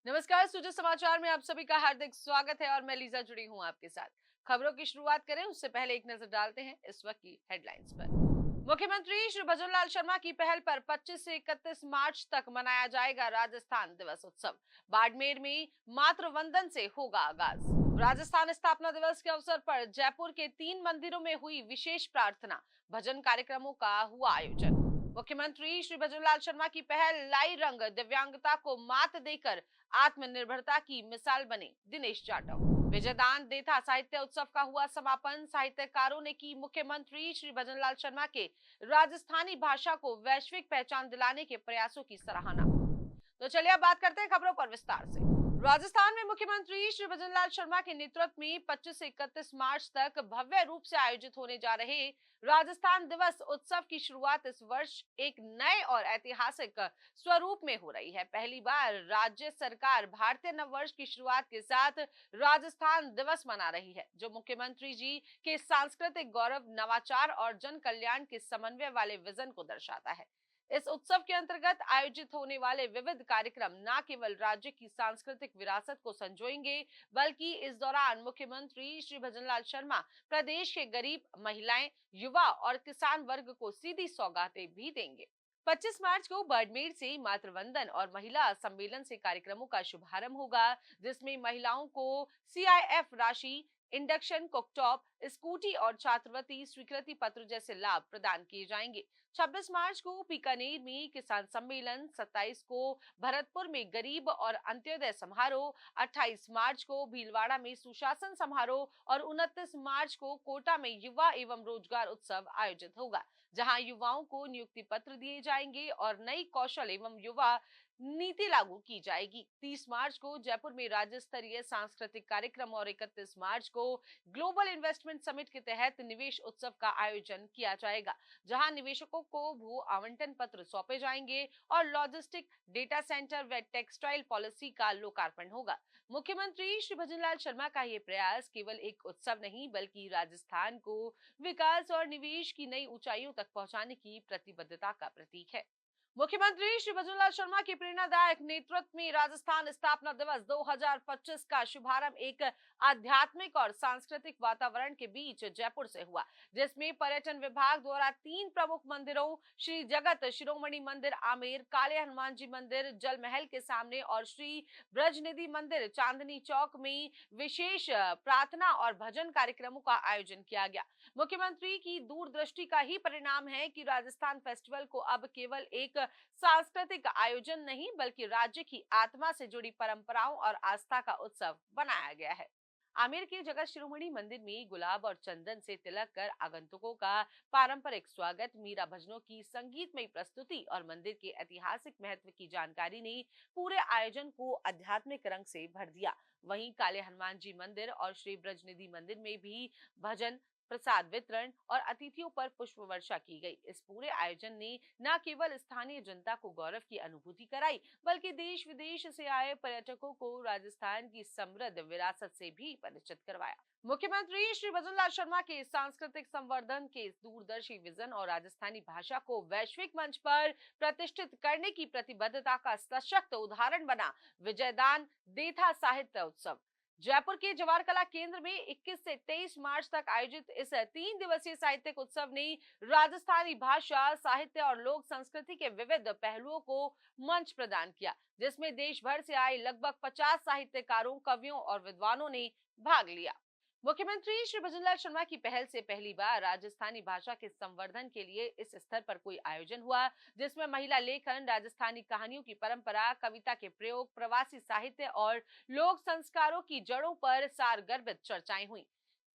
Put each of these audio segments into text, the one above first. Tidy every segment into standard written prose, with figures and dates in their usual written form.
नमस्कार, सुजय समाचार में आप सभी का हार्दिक स्वागत है और मैं लीजा जुड़ी हूं आपके साथ। खबरों की शुरुआत करें उससे पहले एक नजर डालते हैं इस वक्त की हेडलाइंस पर। मुख्यमंत्री श्री भजनलाल शर्मा की पहल पर 25 से 31 मार्च तक मनाया जाएगा राजस्थान दिवस उत्सव। बाड़मेर में मातृ वंदन से होगा आगाज। राजस्थान स्थापना दिवस के अवसर पर जयपुर के 3 मंदिरों में हुई विशेष प्रार्थना, भजन कार्यक्रमों का हुआ आयोजन। मुख्यमंत्री श्री भजनलाल शर्मा की पहल लाई रंग, दिव्यांगता को मात देकर आत्मनिर्भरता की मिसाल बने, दिनेश जाटव। विजयदान देथा साहित्य उत्सव का हुआ समापन, साहित्यकारों ने की मुख्यमंत्री श्री भजनलाल शर्मा के राजस्थानी भाषा को वैश्विक पहचान दिलाने के प्रयासों की सराहना। तो चलिए अब बात करते हैं खबरों पर विस्तार से। राजस्थान में मुख्यमंत्री श्री भजनलाल शर्मा के नेतृत्व में 25 से 31 मार्च तक भव्य रूप से आयोजित होने जा रहे राजस्थान दिवस उत्सव की शुरुआत इस वर्ष एक नए और ऐतिहासिक स्वरूप में हो रही है। पहली बार राज्य सरकार भारतीय नववर्ष की शुरुआत के साथ राजस्थान दिवस मना रही है, जो मुख्यमंत्री जी के सांस्कृतिक गौरव, नवाचार और जन कल्याण के समन्वय वाले विजन को दर्शाता है। इस उत्सव के अंतर्गत आयोजित होने वाले विविध कार्यक्रम न केवल राज्य की सांस्कृतिक विरासत को संजोएंगे, बल्कि इस दौरान मुख्यमंत्री श्री भजनलाल शर्मा प्रदेश के गरीब, महिलाएं, युवा और किसान वर्ग को सीधी सौगातें भी देंगे। 25 मार्च को बाड़मेर से मातृवंदन और महिला सम्मेलन से कार्यक्रमों का शुभारंभ होगा, जिसमें महिलाओं को सीआईएफ राशि, इंडक्शन कुकटॉप, स्कूटी और छात्रवृत्ति स्वीकृति पत्र जैसे लाभ प्रदान किए जाएंगे। 26 मार्च को बीकानेर में किसान सम्मेलन, 27 को भरतपुर में गरीब और अंत्योदय समारोह, 28 मार्च को भीलवाड़ा में सुशासन समारोह और 29 मार्च को कोटा में युवा एवं रोजगार उत्सव आयोजित होगा, जहां युवाओं को नियुक्ति पत्र दिए जाएंगे और नई कौशल एवं युवा नीति लागू की जाएगी। 30 मार्च को जयपुर में राज्य स्तरीय सांस्कृतिक कार्यक्रम और 31 मार्च को ग्लोबल इन्वेस्टमेंट समिट के तहत निवेश उत्सव का आयोजन किया जाएगा, जहां निवेशकों को भू आवंटन पत्र सौंपे जाएंगे और लॉजिस्टिक, डेटा सेंटर व टेक्सटाइल पॉलिसी का लोकार्पण होगा। मुख्यमंत्री श्री भजनलाल शर्मा का ये प्रयास केवल एक उत्सव नहीं, बल्कि राजस्थान को विकास और निवेश की नई ऊंचाइयों तक पहुंचाने की प्रतिबद्धता का प्रतीक है। मुख्यमंत्री श्री भजनलाल शर्मा के प्रेरणादायक नेतृत्व में राजस्थान स्थापना दिवस 2025 का शुभारंभ एक आध्यात्मिक और सांस्कृतिक वातावरण के बीच जयपुर से हुआ, जिसमें पर्यटन विभाग द्वारा 3 प्रमुख मंदिरों श्री जगत शिरोमणि मंदिर आमेर, काले हनुमान जी मंदिर जल महल के सामने और श्री ब्रजनिधि मंदिर चांदनी चौक में विशेष प्रार्थना और भजन कार्यक्रमों का आयोजन किया गया। मुख्यमंत्री की दूरदृष्टि का ही परिणाम है कि राजस्थान फेस्टिवल को अब केवल एक सांस्कृतिक आयोजन नहीं, बल्कि राज्य की आत्मा से जुड़ी परंपराओं और आस्था का उत्सव बनाया गया है। आमेर के जगत शिरोमणि मंदिर में गुलाब और चंदन से तिलक कर आगंतुकों का पारंपरिक स्वागत, मीरा भजनों की संगीतमय प्रस्तुति और मंदिर के ऐतिहासिक महत्व की जानकारी ने पूरे आयोजन को आध्यात्मिक रंग से भर दिया। वहीं काले हनुमान जी मंदिर और श्री ब्रजनिधि मंदिर में भी भजन, प्रसाद वितरण और अतिथियों पर पुष्प वर्षा की गई। इस पूरे आयोजन ने न केवल स्थानीय जनता को गौरव की अनुभूति कराई, बल्कि देश विदेश से आए पर्यटकों को राजस्थान की समृद्ध विरासत से भी परिचित करवाया। मुख्यमंत्री श्री भजनलाल शर्मा के सांस्कृतिक संवर्धन के दूरदर्शी विजन और राजस्थानी भाषा को वैश्विक मंच पर प्रतिष्ठित करने की प्रतिबद्धता का सशक्त उदाहरण बना विजयदान देथा साहित्य उत्सव। जयपुर के जवाहर कला केंद्र में 21 से 23 मार्च तक आयोजित इस 3 दिवसीय साहित्यिक उत्सव ने राजस्थानी भाषा, साहित्य और लोक संस्कृति के विविध पहलुओं को मंच प्रदान किया, जिसमें देश भर से आए लगभग 50 साहित्यकारों, कवियों और विद्वानों ने भाग लिया। मुख्यमंत्री श्री भजनलाल शर्मा की पहल से पहली बार राजस्थानी भाषा के संवर्धन के लिए इस स्तर पर कोई आयोजन हुआ, जिसमें महिला लेखन, राजस्थानी कहानियों की परंपरा, कविता के प्रयोग, प्रवासी साहित्य और लोक संस्कारों की जड़ों पर सारगर्भित चर्चाएं हुई।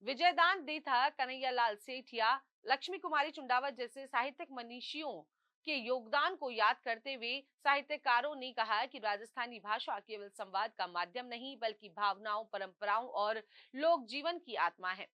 विजयदान देथा, कन्हैया लाल सेठिया, लक्ष्मी कुमारी चुंडावत जैसे साहित्यिक मनीषियों के योगदान को याद करते हुए साहित्यकारों ने कहा कि राजस्थानी भाषा केवल संवाद का माध्यम नहीं, बल्कि भावनाओं, परंपराओं और लोक जीवन की आत्मा है।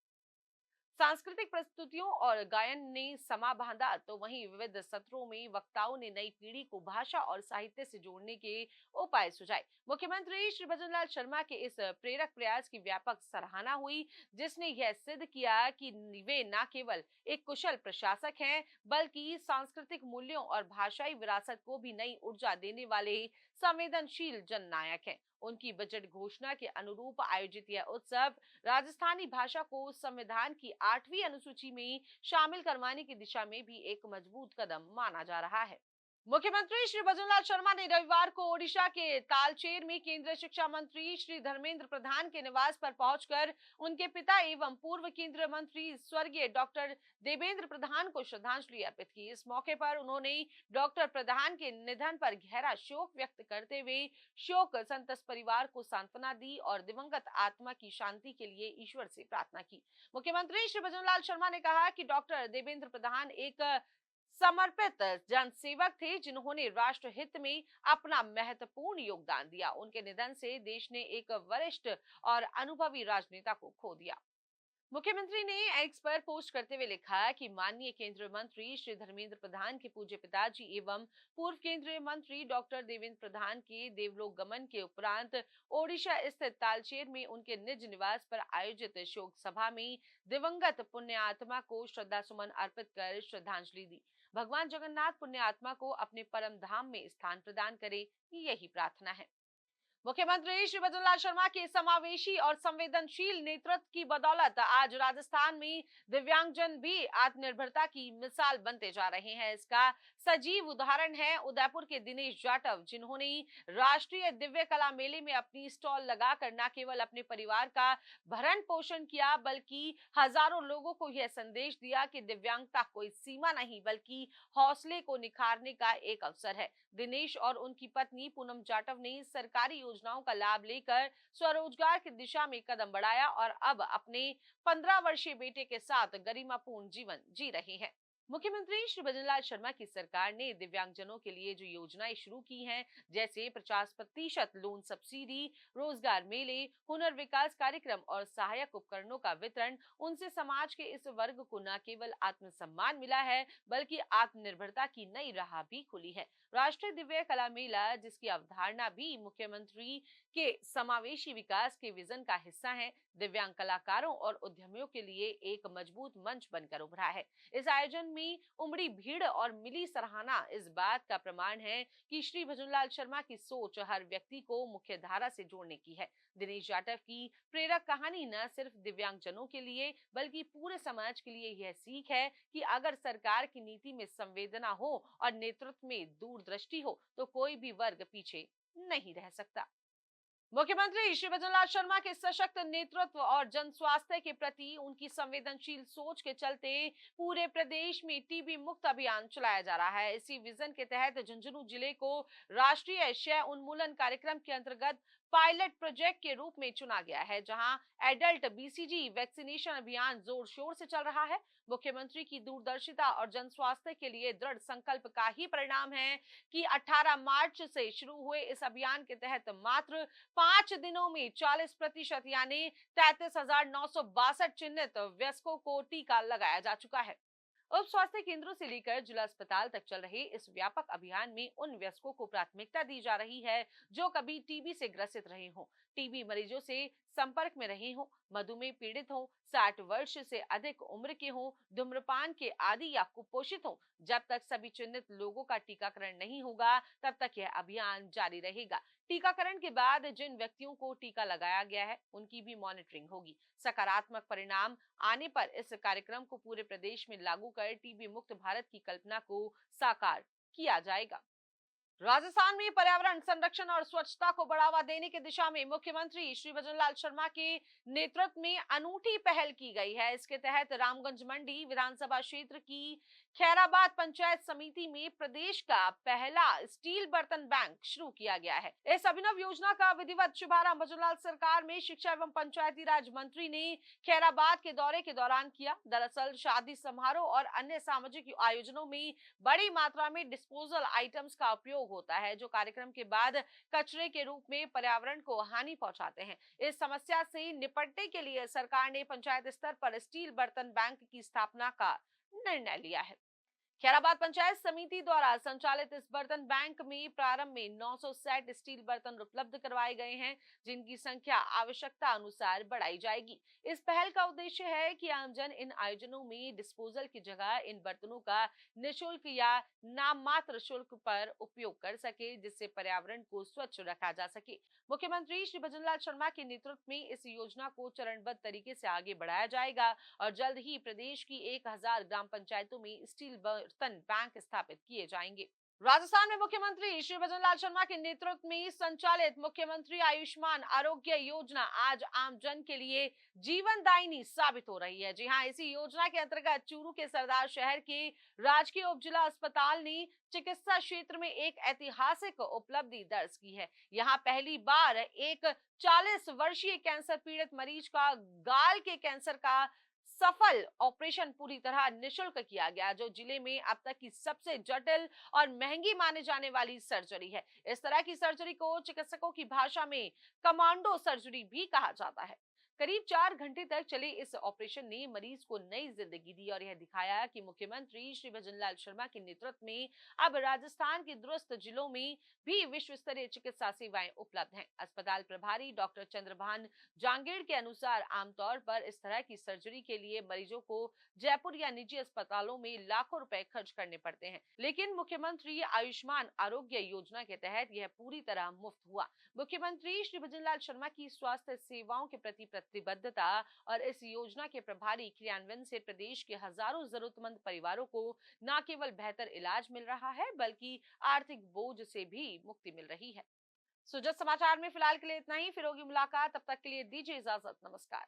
सांस्कृतिक प्रस्तुतियों और गायन ने समा बांधा, तो वहीं विविध सत्रों में वक्ताओं ने नई पीढ़ी को भाषा और साहित्य से जोड़ने के उपाय सुझाए। मुख्यमंत्री श्री भजनलाल शर्मा के इस प्रेरक प्रयास की व्यापक सराहना हुई, जिसने यह सिद्ध किया कि वे न केवल एक कुशल प्रशासक हैं, बल्कि सांस्कृतिक मूल्यों और भाषाई विरासत को भी नई ऊर्जा देने वाले संवेदनशील जननायक हैं। उनकी बजट घोषणा के अनुरूप आयोजित यह उत्सव राजस्थानी भाषा को संविधान की 8वीं अनुसूची में शामिल करवाने की दिशा में भी एक मजबूत कदम माना जा रहा है। मुख्यमंत्री श्री भजनलाल शर्मा ने रविवार को ओडिशा के तालचेर में केंद्रीय शिक्षा मंत्री श्री धर्मेंद्र प्रधान के निवास पर पहुंचकर उनके पिता एवं पूर्व केंद्रीय मंत्री स्वर्गीय डॉक्टर देवेंद्र प्रधान को श्रद्धांजलि अर्पित की। इस मौके पर उन्होंने डॉक्टर प्रधान के निधन पर गहरा शोक व्यक्त करते हुए शोक संतप्त परिवार को सांत्वना दी और दिवंगत आत्मा की शांति के लिए ईश्वर से प्रार्थना की। मुख्यमंत्री श्री भजनलाल शर्मा ने कहा कि डॉक्टर देवेंद्र प्रधान एक समर्पित जनसेवक थे, जिन्होंने राष्ट्र हित में अपना महत्वपूर्ण योगदान दिया। उनके निधन से देश ने एक वरिष्ठ और अनुभवी राजनेता को खो दिया। मुख्यमंत्री ने एक्स पर पोस्ट करते हुए लिखा कि माननीय केंद्रीय मंत्री श्री धर्मेंद्र प्रधान के पूज्य पिताजी एवं पूर्व केंद्रीय मंत्री डॉक्टर देवेंद्र प्रधान के देवलोक गमन के उपरांत ओडिशा स्थित तालचेर में उनके निज निवास पर आयोजित शोक सभा में दिवंगत पुण्य आत्मा को श्रद्धा सुमन अर्पित कर श्रद्धांजलि दी। भगवान जगन्नाथ पुण्य आत्मा को अपने परम धाम में स्थान प्रदान करे, यही प्रार्थना है। मुख्यमंत्री श्री भजनलाल शर्मा के समावेशी और संवेदनशील नेतृत्व की बदौलत आज राजस्थान में दिव्यांगजन भी आत्मनिर्भरता की मिसाल बनते जा रहे हैं। इसका सजीव उदाहरण है उदयपुर के दिनेश जाटव, जिन्होंने राष्ट्रीय दिव्य कला मेले में अपनी स्टॉल लगाकर न केवल अपने परिवार का भरण पोषण किया, बल्कि हजारों लोगों को यह संदेश दिया कि दिव्यांगता कोई सीमा नहीं बल्कि हौसले को निखारने का एक अवसर है। दिनेश और उनकी पत्नी पूनम जाटव ने सरकारी योजनाओं का लाभ लेकर स्वरोजगार की दिशा में कदम बढ़ाया और अब अपने 15 वर्षीय बेटे के साथ गरिमापूर्ण जीवन जी रहे हैं। मुख्यमंत्री श्री भजनलाल शर्मा की सरकार ने दिव्यांगजनों के लिए जो योजनाएं शुरू की हैं, जैसे 50% लोन सब्सिडी, रोजगार मेले, हुनर विकास कार्यक्रम और सहायक उपकरणों का वितरण, उनसे समाज के इस वर्ग को न केवल आत्मसम्मान मिला है बल्कि आत्मनिर्भरता की नई राह भी खुली है। राष्ट्रीय दिव्य कला मेला, जिसकी अवधारणा भी मुख्यमंत्री के समावेशी विकास के विजन का हिस्सा है, दिव्यांग कलाकारों और उद्यमियों के लिए एक मजबूत मंच बनकर उभरा है। इस आयोजन में उमड़ी भीड़ और मिली सराहना इस बात का प्रमाण है कि श्री भजनलाल शर्मा की सोच हर व्यक्ति को मुख्य धारा से जोड़ने की है। दिनेश जाटव की प्रेरक कहानी न सिर्फ दिव्यांगजनों के लिए बल्कि पूरे समाज के लिए यह सीख है कि अगर सरकार की नीति में संवेदना हो और नेतृत्व में दूरदृष्टि हो तो कोई भी वर्ग पीछे नहीं रह सकता। मुख्यमंत्री श्री भजनलाल शर्मा के सशक्त नेतृत्व और जन स्वास्थ्य के प्रति उनकी संवेदनशील सोच के चलते पूरे प्रदेश में टीबी मुक्त अभियान चलाया जा रहा है। इसी विजन के तहत झुंझुनू जिले को राष्ट्रीय क्षय उन्मूलन कार्यक्रम के अंतर्गत पायलट प्रोजेक्ट के रूप में चुना गया है, जहां एडल्ट बीसीजी वैक्सीनेशन अभियान जोर शोर से चल रहा है। मुख्यमंत्री की दूरदर्शिता और जन स्वास्थ्य के लिए दृढ़ संकल्प का ही परिणाम है कि 18 मार्च से शुरू हुए इस अभियान के तहत मात्र 5 दिनों में 40% यानी 33,962 चिन्हित वयस्कों को टीका लगाया जा चुका है। उप स्वास्थ्य केंद्रों से लेकर जिला अस्पताल तक चल रहे इस व्यापक अभियान में उन वयस्कों को प्राथमिकता दी जा रही है जो कभी टीबी से ग्रसित रहे हों, टीबी मरीजों से संपर्क में रहे हों, मधुमेह पीड़ित हों, 60 वर्ष से अधिक उम्र के हों, धूम्रपान के आदी या कुपोषित हों। जब तक सभी चिन्हित लोगों का टीकाकरण नहीं होगा तब तक यह अभियान जारी रहेगा। टीकाकरण के बाद जिन व्यक्तियों को टीका लगाया गया है उनकी भी मॉनिटरिंग होगी। सकारात्मक परिणाम आने पर इस कार्यक्रम को पूरे प्रदेश में लागू कर टीबी मुक्त भारत की कल्पना को साकार किया जाएगा। राजस्थान में पर्यावरण संरक्षण और स्वच्छता को बढ़ावा देने की दिशा में मुख्यमंत्री श्री भजनलाल शर्मा के नेतृत्व में अनूठी पहल की गई है। इसके तहत रामगंज मंडी विधानसभा क्षेत्र की खैराबाद पंचायत समिति में प्रदेश का पहला स्टील बर्तन बैंक शुरू किया गया है। इस अभिनव योजना का विधिवत शुभारंभ भजनलाल सरकार में शिक्षा एवं पंचायती राज मंत्री ने खैराबाद के दौरे के दौरान किया। दरअसल शादी समारोह और अन्य सामाजिक आयोजनों में बड़ी मात्रा में डिस्पोजल आइटम्स का उपयोग होता है, जो कार्यक्रम के बाद कचरे के रूप में पर्यावरण को हानि पहुंचाते हैं। इस समस्या से निपटने के लिए सरकार ने पंचायत स्तर पर स्टील बर्तन बैंक की स्थापना का निर्णय लिया है। खैराबाद पंचायत समिति द्वारा संचालित इस बर्तन बैंक में प्रारंभ में 900 सेट स्टील बर्तन उपलब्ध करवाए गए हैं, जिनकी संख्या आवश्यकता अनुसार बढ़ाई जाएगी। इस पहल का उद्देश्य है कि आमजन इन आयोजनों में डिस्पोजल की जगह इन बर्तनों का निःशुल्क या नाम मात्र शुल्क पर उपयोग कर सके, जिससे पर्यावरण को स्वच्छ रखा जा सके। मुख्यमंत्री श्री भजनलाल शर्मा के नेतृत्व में इस योजना को चरणबद्ध तरीके से आगे बढ़ाया जाएगा और जल्द ही प्रदेश की 1000 ग्राम पंचायतों में स्टील बर्तन बैंक स्थापित किए जाएंगे। राजस्थान में मुख्यमंत्री श्री भजनलाल शर्मा के नेतृत्व में संचालित मुख्यमंत्री आयुष्मान आरोग्य योजना आज आम जन के लिए जीवनदायिनी साबित हो रही है। जी हां, इसी योजना के अंतर्गत चूरू के सरदार शहर के राजकीय उपजिला अस्पताल ने चिकित्सा क्षेत्र में एक ऐतिहासिक उपलब्धि दर्ज की है। यहां पहली बार एक 40 वर्षीय कैंसर पीड़ित मरीज का गाल के कैंसर का सफल ऑपरेशन पूरी तरह निःशुल्क किया गया, जो जिले में अब तक की सबसे जटिल और महंगी माने जाने वाली सर्जरी है। इस तरह की सर्जरी को चिकित्सकों की भाषा में कमांडो सर्जरी भी कहा जाता है। करीब 4 घंटे तक चले इस ऑपरेशन ने मरीज को नई जिंदगी दी और यह दिखाया कि मुख्यमंत्री श्री भजनलाल शर्मा के नेतृत्व में अब राजस्थान के दूरस्थ जिलों में भी विश्व स्तरीय चिकित्सा सेवाएं उपलब्ध हैं। अस्पताल प्रभारी डॉक्टर चंद्रभान जांगीड़ के अनुसार आमतौर पर इस तरह की सर्जरी के लिए मरीजों को जयपुर या निजी अस्पतालों में लाखों रुपए खर्च करने पड़ते हैं, लेकिन मुख्यमंत्री आयुष्मान आरोग्य योजना के तहत यह पूरी तरह मुफ्त हुआ। मुख्यमंत्री श्री भजनलाल शर्मा की स्वास्थ्य सेवाओं के प्रति प्रतिबद्धता और इस योजना के प्रभावी क्रियान्वयन से प्रदेश के हजारों जरूरतमंद परिवारों को न केवल बेहतर इलाज मिल रहा है, बल्कि आर्थिक बोझ से भी मुक्ति मिल रही है। सुजत समाचार में फिलहाल के लिए इतना ही, फिर होगी मुलाकात, तब तक के लिए दीजिए इजाजत, नमस्कार।